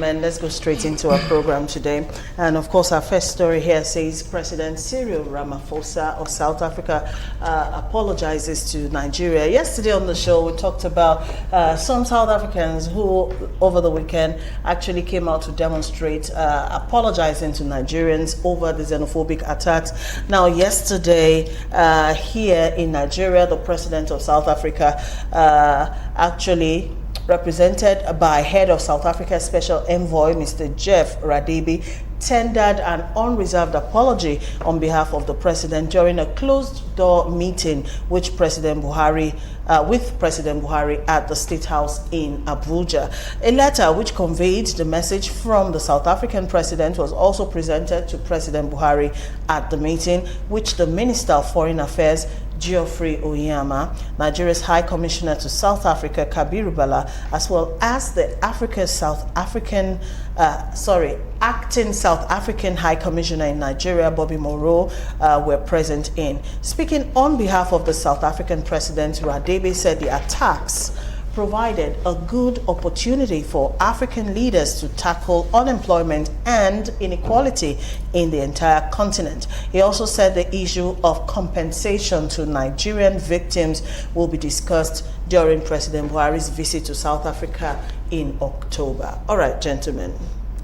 And let's go straight into our program today. And of course, our first story here says President Cyril Ramaphosa of South Africa apologizes to Nigeria. Yesterday on the show, we talked about some South Africans who, over the weekend, actually came out to demonstrate apologizing to Nigerians over the xenophobic attacks. Now, yesterday, here in Nigeria, the president of South Africa actually, represented by head of South Africa's special envoy, Mr. Jeff Radebe, tendered an unreserved apology on behalf of the president during a closed-door meeting with President Buhari at the State House in Abuja. A letter which conveyed the message from the South African president was also presented to President Buhari at the meeting, which the Minister of Foreign Affairs, Geoffrey Onyeama, Nigeria's High Commissioner to South Africa, Kabiru Bala, as well as the acting South African High Commissioner in Nigeria, Bobby Moreau, were present in. Speaking on behalf of the South African president, Radebe said the attacks provided a good opportunity for African leaders to tackle unemployment and inequality in the entire continent. He also said the issue of compensation to Nigerian victims will be discussed during President Buhari's visit to South Africa in October. All right, gentlemen.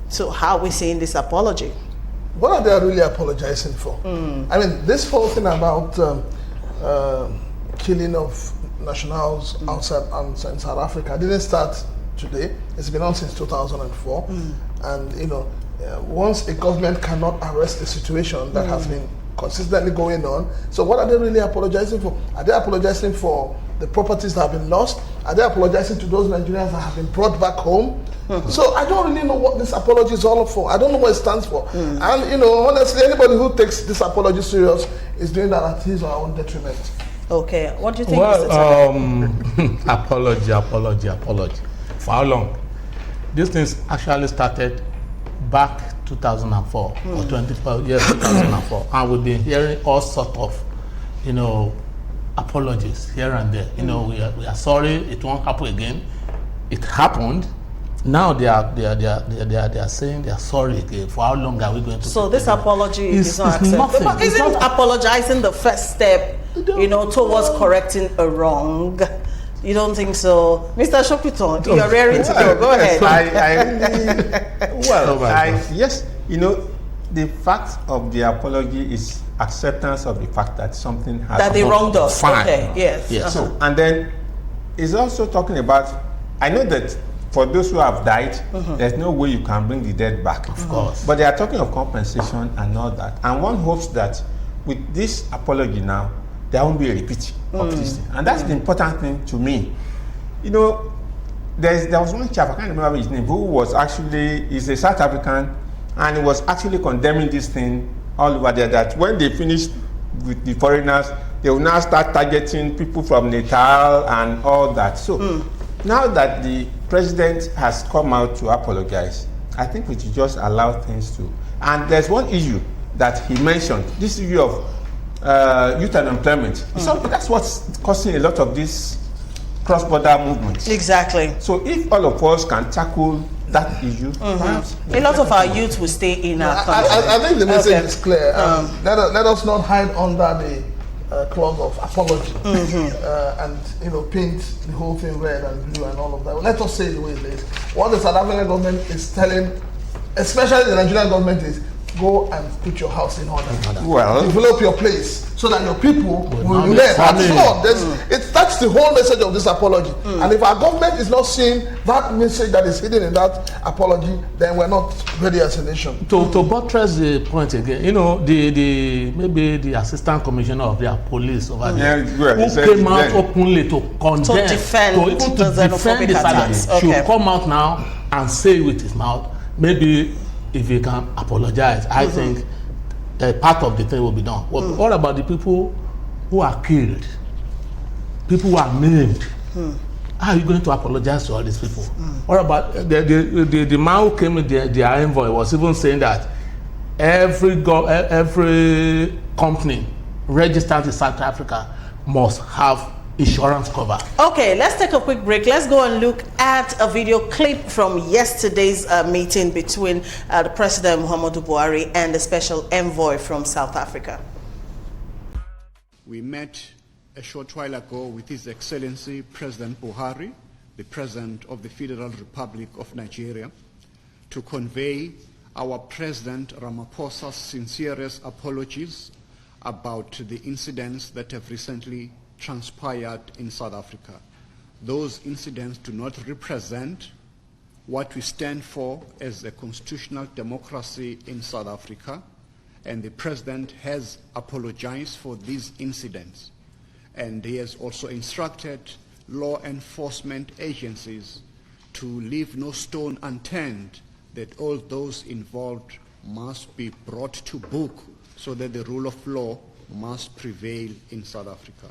So how are we seeing this apology? What are they really apologizing for? I mean, this whole thing about killing of nationals outside South Africa didn't start today. It's been on since 2004. And, once a government cannot arrest a situation that has been consistently going on, so what are they really apologizing for? Are they apologizing for the properties that have been lost? Are they apologizing to those Nigerians that have been brought back home? So I don't really know what this apology is all for. I don't know what it stands for. And, honestly, anybody who takes this apology serious is doing that at his or her own detriment. Okay, what do you think? Apology. For how long? These things actually started back 2004 or 2004, and we've been hearing all sorts of, apologies here and there. We are sorry, it won't happen again. It happened. Now they are saying they are sorry again. For how long are we going to? So this apology is not acceptable. But isn't apologizing the first step, towards correcting a wrong? You don't think so, Mr. Shopiton? You're raring to go. Go ahead. Yes. The fact of the apology is acceptance of the fact that something has that they wronged us. Fine. Okay. Yes. Yes. So, and then it's also talking about. I know that for those who have died, there's no way you can bring the dead back. Of course. But they are talking of compensation and all that. And one hopes that with this apology now, there won't be a repeat of this thing. And that's the important thing to me. There was one chap, I can't remember his name, who was is a South African, and he was actually condemning this thing all over there, that when they finished with the foreigners, they will now start targeting people from Natal and all that. So now that the president has come out to apologize, I think we should just allow things to. And there's one issue that he mentioned, this issue of youth unemployment. So that's what's causing a lot of these cross-border movements. Exactly. So if all of us can tackle that issue, perhaps a lot of our youth will stay in our country. I think the message is clear. Let us not hide under the clause of apology and paint the whole thing red and blue and all of that. Let us say it the way it is. What the South African government is telling, especially the Nigerian government, is go and put your house in order. Well, develop your place so that your people will learn. That's the whole message of this apology. And if our government is not seeing that message that is hidden in that apology, then we're not ready as a nation. To buttress the point again, maybe the assistant commissioner of their police over there, who came out openly to condemn, to defend the xenophobic attacks, should come out now and say with his mouth, maybe if he can apologize, I think part of the thing will be done. What about the people who are killed, people who are maimed? How are you going to apologize to all these people? What about the man who came with their envoy was even saying that every company registered in South Africa must have insurance cover. Okay, let's take a quick break. Let's go and look at a video clip from yesterday's meeting between the President Muhammadu Buhari and the Special Envoy from South Africa. We met a short while ago with His Excellency President Buhari, the President of the Federal Republic of Nigeria, to convey our President Ramaphosa's sincerest apologies about the incidents that have recently transpired in South Africa. Those incidents do not represent what we stand for as a constitutional democracy in South Africa, and the President has apologized for these incidents. And he has also instructed law enforcement agencies to leave no stone unturned, that all those involved must be brought to book so that the rule of law must prevail in South Africa.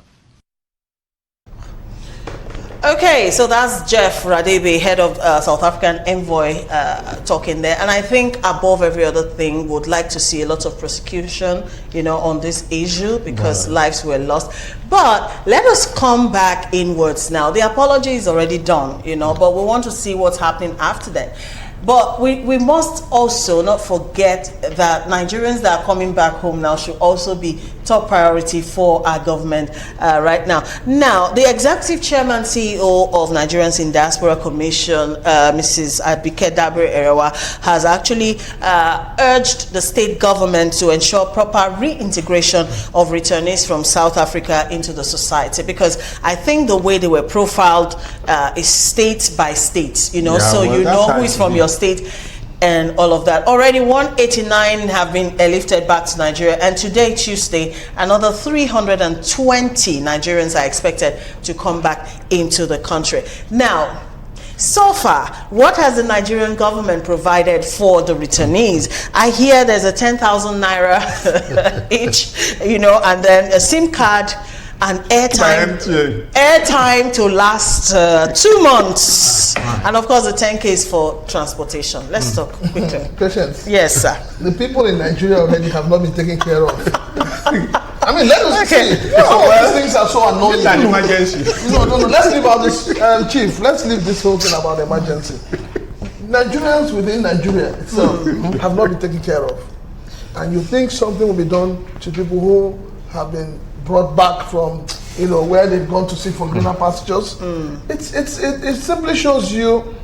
Okay, so that's Jeff Radebe, head of South African envoy, talking there. And I think above every other thing, would like to see a lot of prosecution, on this issue, because lives were lost. But let us come back inwards now. The apology is already done, but we want to see what's happening after that. But we must also not forget that Nigerians that are coming back home now should also be top priority for our government right now. Now, the Executive Chairman, CEO of Nigerians in Diaspora Commission, Mrs. Abike Dabre Erewa, has actually urged the state government to ensure proper reintegration of returnees from South Africa into the society, because I think the way they were profiled is state by state, so you know who is from your state and all of that. Already 189 have been airlifted back to Nigeria, and today, Tuesday, another 320 Nigerians are expected to come back into the country. Now, so far, what has the Nigerian government provided for the returnees? I hear there's a 10,000 naira each, and then a SIM card and airtime to last 2 months, and of course the 10K is for transportation. Let's talk quickly. Patience. Yes, sir. The people in Nigeria already have not been taken care of. I mean, let us see. Some of these things are so annoying. It's an emergency. No. Let's leave out this, Chief. Let's leave this whole thing about emergency. Nigerians within Nigeria itself have not been taken care of, and you think something will be done to people who have been brought back from, where they've gone to seek for greener pastures. It simply shows you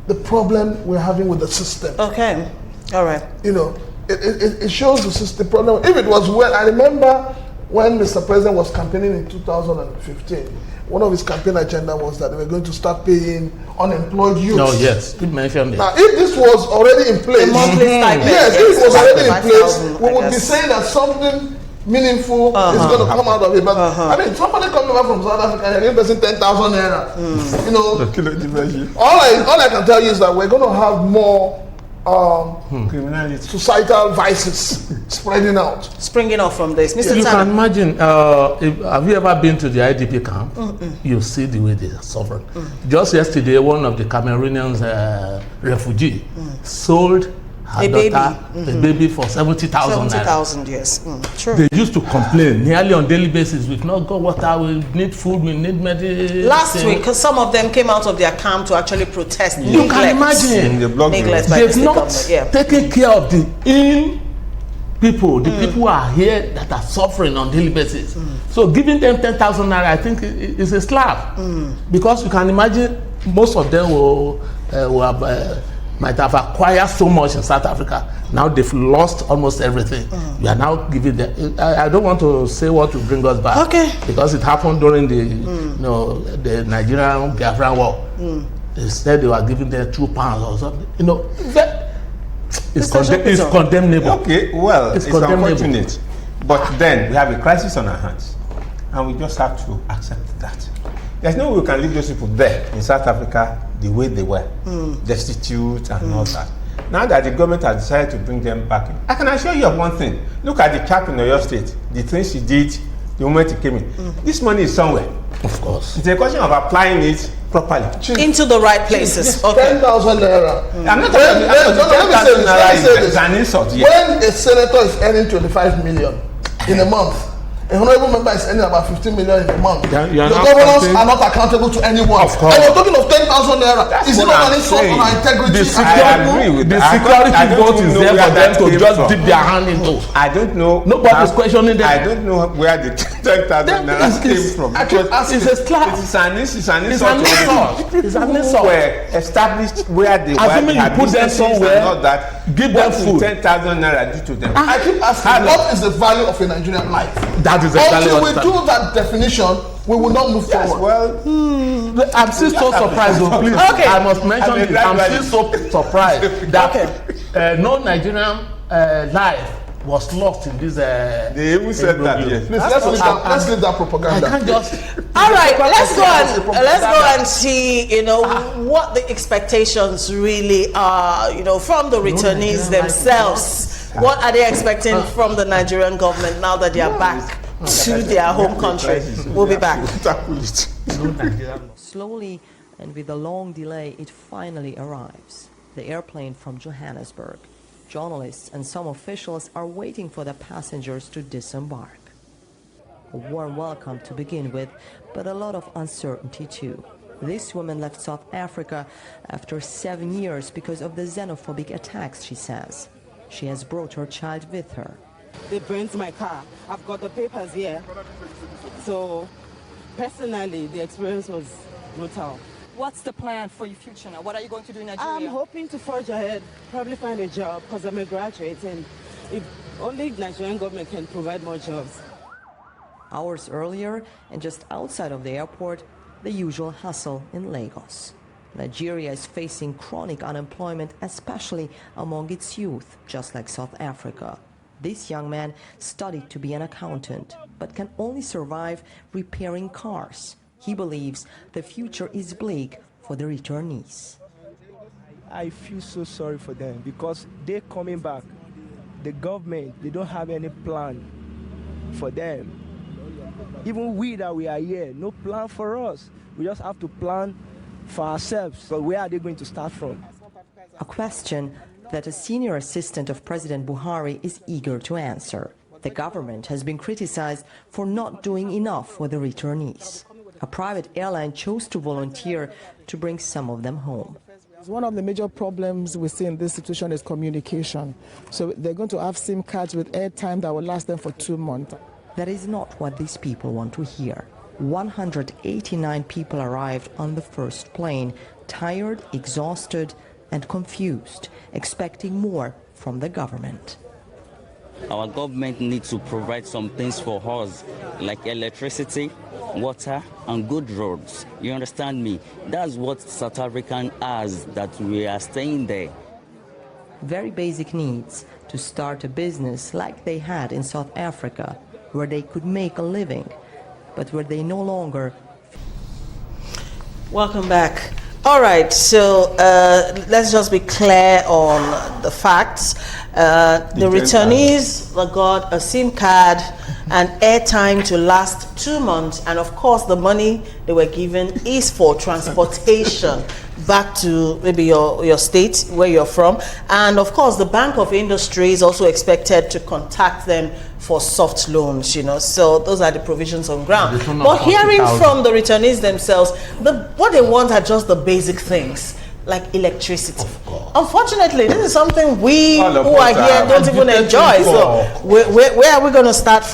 the problem we're having with the system. Okay, all right. It shows the problem. If it was I remember when Mr. President was campaigning in 2015, one of his campaign agenda was that they were going to start paying unemployed youths. No, yes, you mentioned it. Now, if this was already in place, if it was already in place, we would be saying that something meaningful is going to come out of it. But I mean, somebody coming over from South Africa and giving person 10,000 naira. All I can tell you is that we're going to have more criminality, societal vices springing out from this. Mr. You can imagine, have you ever been to the IDP camp? You see the way they are suffering. Just yesterday, one of the Cameroonians refugee sold her daughter a baby for 70,000 naira. 70,000, yes. True. They used to complain nearly on daily basis. We've not got water, we need food, we need medicine. Last week, because some of them came out of their camp to actually protest. You can imagine. They've not taken care of the ill people. The people who are here that are suffering on daily basis. So giving them 10,000 naira, I think, is a slap. Because you can imagine most of them will have might have acquired so much in South Africa. Now they've lost almost everything. We are now giving them. I don't want to say what will bring us back, because it happened during the the Nigerian Biafran war. They said they were giving them £2 or something. It's condemnable. Okay, well, it's unfortunate, but then we have a crisis on our hands, and we just have to accept that. There's no way we can leave those people there in South Africa the way they were, destitute and all that. Now that the government has decided to bring them back in, I can assure you of one thing. Look at the chap in Oyo State, the things he did the moment he came in. This money is somewhere. Of course. It's a question of applying it properly. Into the right places. 10,000 naira. I'm not talking about 10,000 naira is an insult. When a senator is earning 25 million in a month, A honorable member is earning about 15 million in a month. You're the not governors counting- are not accountable to anyone. Of course. And you're talking of 10,000 naira. That's Is it what not I'm an insult saying. on our integrity? The I agree with the that. security I don't vote even is know there where for them that to came just from. dip their hand into. I don't know. Nobody's questioning them. I don't know where the 10,000 naira came from. I keep because asking. It's a slap. It's an insult. It's an insult. It's an insult. Were established where they were. Assuming you put them somewhere, Not that. give them what food. 10,000 naira do to them. I keep asking, what is the value of a Nigerian life? That is exactly Until we what do that definition, we will not move Yes, forward. well, I'm still so surprised, though, please. Okay. I must mention I mean, this. I'm gradually. still so surprised that no Nigerian life was lost in this. they even said that. imbroglio. Yes. Please, let's leave that I propaganda. can't just. All right, let's go and see, what the expectations really are, from the returnees themselves. What are they expecting from the Nigerian government now that they are back to their home country? We'll be back. Slowly and with a long delay, it finally arrives. The airplane from Johannesburg. Journalists and some officials are waiting for the passengers to disembark. A warm welcome to begin with, but a lot of uncertainty too. This woman left South Africa after 7 years because of the xenophobic attacks, she says. She has brought her child with her. They burnt my car. I've got the papers here. So, personally, the experience was brutal. What's the plan for your future now? What are you going to do in I'm Nigeria? hoping to forge ahead, probably find a job because I'm a graduate, and if only Nigerian government can provide more jobs. Hours earlier, and just outside of the airport, the usual hustle in Lagos. Nigeria is facing chronic unemployment, especially among its youth, just like South Africa. This young man studied to be an accountant, but can only survive repairing cars. He believes the future is bleak for the returnees. I feel so sorry for them because they're coming back. The government, they don't have any plan for them. Even we that we are here, no plan for us. We just have to plan for ourselves. So where are they going to start from? A question that a senior assistant of President Buhari is eager to answer. The government has been criticized for not doing enough for the returnees. A private airline chose to volunteer to bring some of them home. One of the major problems we see in this situation is communication. So they're going to have SIM cards with airtime that will last them for 2 months. That is not what these people want to hear. 189 people arrived on the first plane, tired, exhausted, and confused, expecting more from the government. Our government needs to provide some things for us, like electricity, water, and good roads. You understand me? That's what South African has, that we are staying there. Very basic needs to start a business like they had in South Africa, where they could make a living, but where they no longer. Welcome back. All right, so let's just be clear on the facts. The returnees got a SIM card and airtime to last 2 months, and of course the money they were given is for transportation back to maybe your state where you're from. And of course the Bank of Industry is also expected to contact them for soft loans, so those are the provisions on ground. But hearing from the returnees themselves, what they want are just the basic things like electricity. Unfortunately, this is something we who are here don't even enjoy. So where are we going to start from?